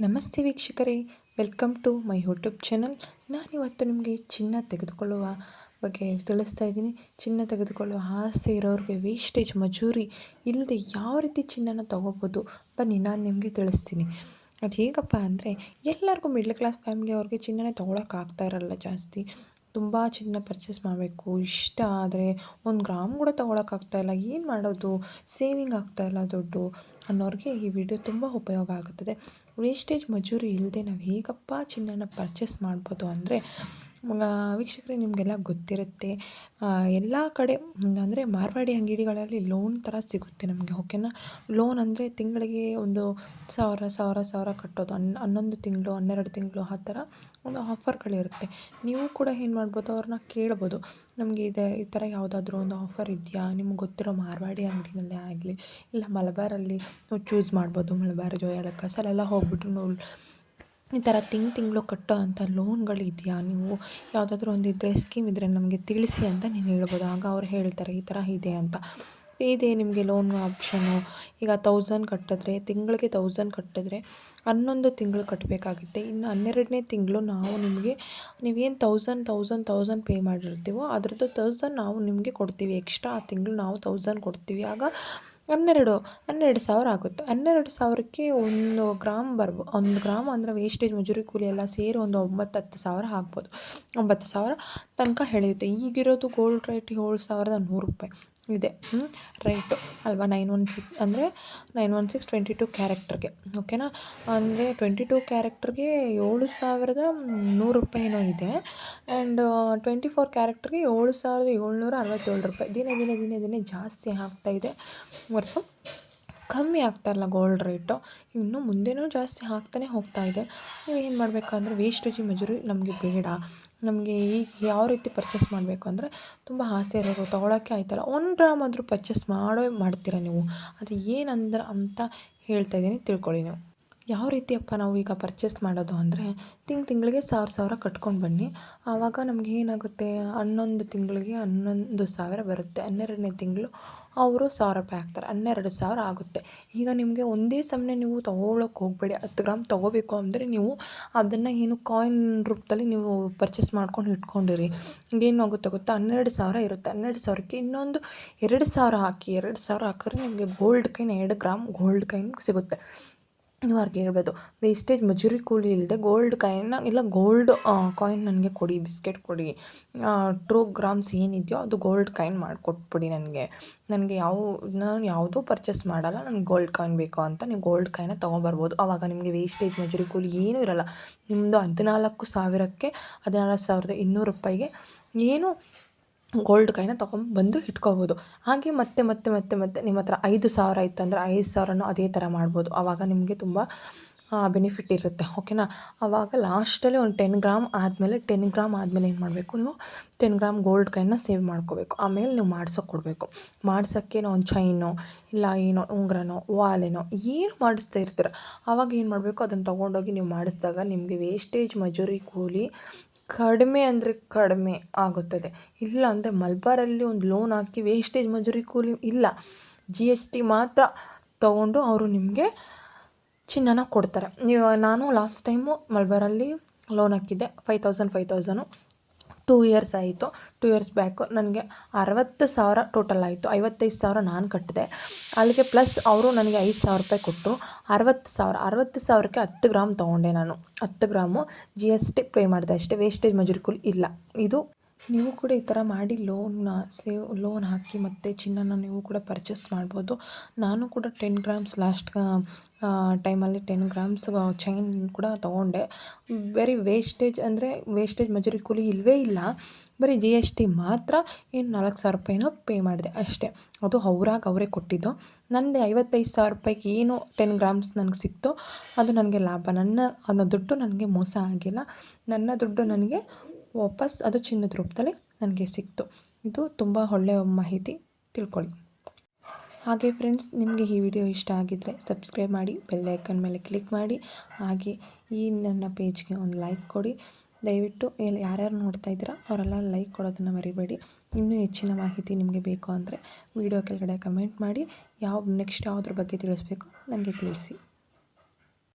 ನಮಸ್ತೆ ವೀಕ್ಷಕರೇ, welcome to my YouTube channel. ನಾನಿವತ್ತು ನಿಮಗೆ ಚಿನ್ನ ತೆಗೆದುಕೊಳ್ಳುವ ಬಗ್ಗೆ ತಿಳಿಸ್ತಾ ಇದ್ದೀನಿ. ಚಿನ್ನ ತೆಗೆದುಕೊಳ್ಳುವ ಆಸೆ ಇರೋರಿಗೆ ವೇಸ್ಟೇಜ್ ಮಜೂರಿ ಇಲ್ಲದೆ ಯಾವ ರೀತಿ ಚಿನ್ನನ ತೊಗೋಬೋದು ಬನ್ನಿ ನಾನು ನಿಮಗೆ ತಿಳಿಸ್ತೀನಿ. ಅದು ಹೇಗಪ್ಪ ಅಂದರೆ, ಎಲ್ಲರಿಗೂ ಮಿಡ್ಲ್ ಕ್ಲಾಸ್ ಫ್ಯಾಮಿಲಿಯವ್ರಿಗೆ ಚಿನ್ನನೇ ತೊಗೊಳಕ್ಕಾಗ್ತಾ ಇರಲ್ಲ. ಜಾಸ್ತಿ ತುಂಬ ಚಿನ್ನ ಪರ್ಚೇಸ್ ಮಾಡಬೇಕು, ಇಷ್ಟ ಆದರೆ 1 ಗ್ರಾಮ್ ಕೂಡ ತೊಗೊಳಕ್ಕಾಗ್ತಾಯಿಲ್ಲ. ಏನು ಮಾಡೋದು, ಸೇವಿಂಗ್ ಆಗ್ತಾಯಿಲ್ಲ ದುಡ್ಡು ಅನ್ನೋರಿಗೆ ಈ ವಿಡಿಯೋ ತುಂಬ ಉಪಯೋಗ ಆಗುತ್ತದೆ. ವೇಸ್ಟೇಜ್ ಮಜೂರಿ ಇಲ್ಲದೆ ನಾವು ಹೇಗಪ್ಪ ಚಿನ್ನನ ಪರ್ಚೇಸ್ ಮಾಡ್ಬೋದು ಅಂದರೆ, ವೀಕ್ಷಕರೇ ನಿಮಗೆಲ್ಲ ಗೊತ್ತಿರುತ್ತೆ, ಎಲ್ಲ ಕಡೆ ಅಂದರೆ ಮಾರ್ವಾಡಿ ಅಂಗಡಿಗಳಲ್ಲಿ ಲೋನ್ ಥರ ಸಿಗುತ್ತೆ ನಮಗೆ. ಓಕೆನಾ. ಲೋನ್ ಅಂದರೆ ತಿಂಗಳಿಗೆ ಒಂದು 1000 ಕಟ್ಟೋದು, 11 ತಿಂಗಳು 12 ತಿಂಗಳು ಆ ಥರ ಒಂದು ಆಫರ್ಗಳಿರುತ್ತೆ. ನೀವು ಕೂಡ ಏನು ಮಾಡ್ಬೋದು, ಅವ್ರನ್ನ ಕೇಳ್ಬೋದು, ನಮಗೆ ಈ ಥರ ಯಾವುದಾದ್ರೂ ಒಂದು ಆಫರ್ ಇದೆಯಾ, ನಿಮ್ಗೆ ಗೊತ್ತಿರೋ ಮಾರ್ವಾಡಿ ಅಂಗಡಿನಲ್ಲೇ ಆಗಲಿ ಇಲ್ಲ ಮಲಬಾರಲ್ಲಿ ನೀವು ಚೂಸ್ ಮಾಡ್ಬೋದು. ಮಲಬಾರ್, ಜೋಯಾಲುಕಾಸ್ ಅಲ್ಲೆಲ್ಲ ಹೋಗ್ಬಿಟ್ಟು ಈ ಥರ ತಿಂಗಳು ಕಟ್ಟೋ ಅಂಥ ಲೋನ್ಗಳಿದೆಯಾ, ನೀವು ಯಾವುದಾದ್ರೂ ಒಂದು ಇದ್ದರೆ ಸ್ಕೀಮ್ ಇದ್ದರೆ ನಮಗೆ ತಿಳಿಸಿ ಅಂತ ನೀವು ಹೇಳ್ಬೋದು. ಆಗ ಅವ್ರು ಹೇಳ್ತಾರೆ ಈ ಥರ ಇದೆ ಅಂತ. ಇದೆ ನಿಮಗೆ ಲೋನ್ ಆಪ್ಷನ್ನು. ಈಗ 1000 ಕಟ್ಟಿದ್ರೆ, ತಿಂಗಳಿಗೆ 1000 ಕಟ್ಟಿದ್ರೆ 11 ತಿಂಗಳು ಕಟ್ಟಬೇಕಾಗುತ್ತೆ. ಇನ್ನು 12ನೇ ತಿಂಗಳು ನಾವು ನಿಮಗೆ ನೀವೇನು 1000 ಪೇ ಮಾಡಿರ್ತೀವೋ ಅದರದ್ದು 1000 ನಾವು ನಿಮಗೆ ಕೊಡ್ತೀವಿ. ಎಕ್ಸ್ಟ್ರಾ ಆ ತಿಂಗಳು ನಾವು 1000 ಕೊಡ್ತೀವಿ. ಆಗ 12,000 ಆಗುತ್ತೆ. 12,000ಕ್ಕೆ 1 ಗ್ರಾಮ್ 1 ಗ್ರಾಮ್ ಅಂದರೆ ವೇಸ್ಟೇಜ್ ಮಜೂರಿ ಕೂಲಿ ಎಲ್ಲ ಸೇರಿ ಒಂದು 9-10 ಸಾವಿರ ಆಗ್ಬೋದು. 9,000 ತನಕ ಎಳೆಯುತ್ತೆ. ಈಗಿರೋದು ಗೋಲ್ಡ್ ರೇಟ್ 7,100 ರೂಪಾಯಿ ಇದೆ ರೈಟು ಅಲ್ವಾ. 916 ಅಂದರೆ 916 22 ಕ್ಯಾರೆಕ್ಟರ್ಗೆ. ಓಕೆನಾ. ಅಂದರೆ 22 ಕ್ಯಾರೆಕ್ಟರ್ಗೆ 7,100 ರೂಪಾಯಿನೋ ಇದೆ. ಆ್ಯಂಡ್ 24 ಕ್ಯಾರೆಕ್ಟರ್ಗೆ 7,767 ರೂಪಾಯಿ. ದಿನೇ ಜಾಸ್ತಿ ಆಗ್ತಾಯಿದೆ ಹೊರತು ಕಮ್ಮಿ ಆಗ್ತಾಯಿಲ್ಲ ಗೋಲ್ಡ್ ರೇಟು. ಇನ್ನು ಮುಂದೆನೂ ಜಾಸ್ತಿ ಆಗ್ತಾನೆ ಹೋಗ್ತಾ ಇದೆ. ನೀವು ಏನು ಮಾಡಬೇಕಂದ್ರೆ, ವೇಸ್ಟೇಜ್ ಮಜೂರಿ ನಮಗೆ ಬೇಡ. ನಮಗೆ ಈಗ ಯಾವ ರೀತಿ ಪರ್ಚೇಸ್ ಮಾಡಬೇಕು ಅಂದರೆ, ತುಂಬ ಆಸೆ ಇರೋರು ತೊಗೊಳಕ್ಕೆ ಆಯ್ತಲ್ಲ, 1 ಗ್ರಾಮ್ ಆದರೂ ಪರ್ಚೇಸ್ ಮಾಡ್ತೀರ ನೀವು. ಅದು ಏನಂದ್ರೆ ಅಂತ ಹೇಳ್ತಾ ಇದ್ದೀನಿ, ತಿಳ್ಕೊಳ್ಳಿ ನೀವು. ಯಾವ ರೀತಿಯಪ್ಪ ನಾವು ಈಗ ಪರ್ಚೇಸ್ ಮಾಡೋದು ಅಂದರೆ, ತಿಂಗಳಿಗೆ 1,000 ಕಟ್ಕೊಂಡು ಬನ್ನಿ. ಆವಾಗ ನಮಗೆ ಏನಾಗುತ್ತೆ, 11 ತಿಂಗಳಿಗೆ 11,000 ಬರುತ್ತೆ. 12ನೇ ತಿಂಗಳು ಅವರು 1,000 ರೂಪಾಯಿ ಹಾಕ್ತಾರೆ, 12,000 ಆಗುತ್ತೆ. ಈಗ ನಿಮಗೆ ಒಂದೇ ಸಮನೆ ನೀವು ತೊಗೊಳಕ್ಕೆ ಹೋಗಬೇಡಿ. 10 ಗ್ರಾಮ್ ತೊಗೋಬೇಕು ಅಂದರೆ ನೀವು ಅದನ್ನು ಏನು ಕಾಯಿನ್ ರೂಪದಲ್ಲಿ ನೀವು ಪರ್ಚೇಸ್ ಮಾಡ್ಕೊಂಡು ಇಟ್ಕೊಂಡಿರಿ. ಏನಾಗುತ್ತೆ ಗೊತ್ತಾ, 12,000 ಇರುತ್ತೆ. 12,000ಕ್ಕೆ ಇನ್ನೊಂದು 2,000 ಹಾಕಿ. 2,000 ಹಾಕಿದ್ರೆ ನಿಮಗೆ gold coin 2 gram gold coin ಸಿಗುತ್ತೆ. ನೀವು ಅವ್ರಿಗೆ ಹೇಳ್ಬೋದು, ವೇಸ್ಟೇಜ್ ಮಜೂರಿ ಕೂಲಿ ಇಲ್ಲದೆ ಗೋಲ್ಡ್ ಕಾಯಿನ್ನ ಇಲ್ಲ ಗೋಲ್ಡ್ ಕಾಯಿನ್ ನನಗೆ ಕೊಡಿ, ಬಿಸ್ಕೆಟ್ ಕೊಡಿ, ಟ್ರೂ ಗ್ರಾಮ್ಸ್ ಏನಿದೆಯೋ ಅದು ಗೋಲ್ಡ್ ಕಾಯಿನ್ ಮಾಡಿಕೊಟ್ಬಿಡಿ ನನಗೆ. ನಾನು ಯಾವುದೂ ಪರ್ಚೇಸ್ ಮಾಡಲ್ಲ, ನನಗೆ ಗೋಲ್ಡ್ ಕಾಯಿನ್ ಬೇಕು ಅಂತ ನೀವು ಗೋಲ್ಡ್ ಕಾಯಿನ್ನ ತೊಗೊಂಬರ್ಬೋದು. ಆವಾಗ ನಿಮಗೆ ವೇಸ್ಟೇಜ್ ಮಜೂರಿ ಕೂಲಿ ಏನೂ ಇರೋಲ್ಲ. ನಿಮ್ಮದು 14,000ಕ್ಕೆ 14,200 ರೂಪಾಯಿಗೆ ಏನು ಗೋಲ್ಡ್ ಕಾಯಿನ್ನ ತೊಗೊಂಬಂದು ಇಟ್ಕೋಬೋದು. ಹಾಗೆ ಮತ್ತೆ ನಿಮ್ಮ ಹತ್ರ 5,000 ಇತ್ತು ಅಂದರೆ 5,000ನೂ ಅದೇ ಥರ ಮಾಡ್ಬೋದು. ಆವಾಗ ನಿಮಗೆ ತುಂಬ ಬೆನಿಫಿಟ್ ಇರುತ್ತೆ. ಓಕೆನಾ. ಆವಾಗ ಲಾಸ್ಟಲ್ಲಿ ಒಂದು 10 ಗ್ರಾಮ್ ಆದಮೇಲೆ ಏನು ಮಾಡಬೇಕು, ನೀವು 10 ಗ್ರಾಮ್ ಗೋಲ್ಡ್ ಕಾಯಿನ್ನ ಸೇವ್ ಮಾಡ್ಕೋಬೇಕು. ಆಮೇಲೆ ನೀವು ಮಾಡ್ಸೋಕೆ ಕೊಡಬೇಕು. ಮಾಡ್ಸೋಕ್ಕೇನೋ ಒಂದು ಚೈನೋ ಇಲ್ಲ ಏನೋ ಉಂಗುರನೋ ವಾಲೆನೋ ಏನು ಮಾಡಿಸ್ತಾ ಇರ್ತೀರ, ಆವಾಗ ಏನು ಮಾಡಬೇಕು, ಅದನ್ನು ತೊಗೊಂಡೋಗಿ ನೀವು ಮಾಡಿಸಿದಾಗ ನಿಮಗೆ ವೇಸ್ಟೇಜ್ ಮಜೂರಿ ಕೂಲಿ ಕಡಿಮೆ ಅಂದರೆ ಕಡಿಮೆ ಆಗುತ್ತದೆ. ಇಲ್ಲ ಅಂದರೆ ಮಲಬಾರಲ್ಲಿ ಒಂದು ಲೋನ್ ಹಾಕಿ ವೇಸ್ಟೇಜ್ ಮಜೂರಿ ಕೂಲಿ ಇಲ್ಲ, GST ಮಾತ್ರ ತೊಗೊಂಡು ಅವರು ನಿಮಗೆ ಚಿನ್ನನ ಕೊಡ್ತಾರೆ. ನಾನು ಲಾಸ್ಟ್ ಟೈಮು ಮಲಬಾರಲ್ಲಿ ಲೋನ್ ಹಾಕಿದ್ದೆ 5,000 2 ಇಯರ್ಸ್ ಆಯಿತು. 2 ಇಯರ್ಸ್ ಬ್ಯಾಕು ನನಗೆ 60,000 ಟೋಟಲ್ ಆಯಿತು. 55,000 ನಾನು ಕಟ್ಟಿದೆ. ಅಲ್ಲಿಗೆ ಪ್ಲಸ್ ಅವರು ನನಗೆ 5,000 ರೂಪಾಯಿ ಕೊಟ್ಟರು. 60,000ಕ್ಕೆ 10 ಗ್ರಾಮ್ ತೊಗೊಂಡೆ ನಾನು. 10 ಗ್ರಾಮು GST ಪೇ ಮಾಡಿದೆ ಅಷ್ಟೇ. ವೇಸ್ಟೇಜ್ ಮಜೂರಿ ಕೂಲಿ ಇಲ್ಲ. ಇದು ನೀವು ಕೂಡ ಈ ಥರ ಮಾಡಿ ಲೋನ್ ಹಾಕಿ ಮತ್ತು ಚಿನ್ನನ ನೀವು ಕೂಡ ಪರ್ಚೇಸ್ ಮಾಡ್ಬೋದು. ನಾನು ಕೂಡ 10 ಗ್ರಾಮ್ಸ್ ಲಾಸ್ಟ್ ಟೈಮಲ್ಲಿ 10 ಗ್ರಾಮ್ಸ್ ಚೈನ್ ಕೂಡ ತೊಗೊಂಡೆ. ವೇಸ್ಟೇಜ್ ಮಜೂರಿ ಕೂಲಿ ಇಲ್ಲವೇ ಇಲ್ಲ. ಬರೀ GST ಮಾತ್ರ 4,000 ರೂಪಾಯಿನೋ ಪೇ ಮಾಡಿದೆ ಅಷ್ಟೇ. ಅದು ಅವರೇ ಕೊಟ್ಟಿದ್ದು. ನಂದು 55,000 ರೂಪಾಯಿಗೆ ಏನು 10 ಗ್ರಾಮ್ಸ್ ನನಗೆ ಸಿಕ್ತು ಅದು ನನಗೆ ಲಾಭ. ನನ್ನ ದುಡ್ಡು ನನಗೆ ಮೋಸ ಆಗಿಲ್ಲ. ನನ್ನ ದುಡ್ಡು ನನಗೆ ವಾಪಸ್ ಅದು ಚಿನ್ನದ ರೂಪದಲ್ಲಿ ನನಗೆ ಸಿಕ್ತು. ಇದು ತುಂಬ ಒಳ್ಳೆಯ ಮಾಹಿತಿ, ತಿಳ್ಕೊಳ್ಳಿ. ಹಾಗೆ ಫ್ರೆಂಡ್ಸ್, ನಿಮಗೆ ಈ ವಿಡಿಯೋ ಇಷ್ಟ ಆಗಿದ್ದರೆ ಸಬ್ಸ್ಕ್ರೈಬ್ ಮಾಡಿ, ಬೆಲ್ ಐಕನ್ ಮೇಲೆ ಕ್ಲಿಕ್ ಮಾಡಿ. ಹಾಗೆ ಈ ನನ್ನ ಪೇಜ್ಗೆ ಒಂದು ಲೈಕ್ ಕೊಡಿ ದಯವಿಟ್ಟು. ಯಾರ್ಯಾರು ನೋಡ್ತಾ ಇದ್ದೀರಾ ಅವರೆಲ್ಲ ಲೈಕ್ ಕೊಡೋದನ್ನು ಮರಿಬೇಡಿ. ಇನ್ನೂ ಹೆಚ್ಚಿನ ಮಾಹಿತಿ ನಿಮಗೆ ಬೇಕು ಅಂದರೆ ವಿಡಿಯೋ ಕೆಳಗಡೆ ಕಮೆಂಟ್ ಮಾಡಿ. ನೆಕ್ಸ್ಟ್ ಯಾವುದ್ರ ಬಗ್ಗೆ ತಿಳಿಸ್ಬೇಕು ನನಗೆ ತಿಳಿಸಿ.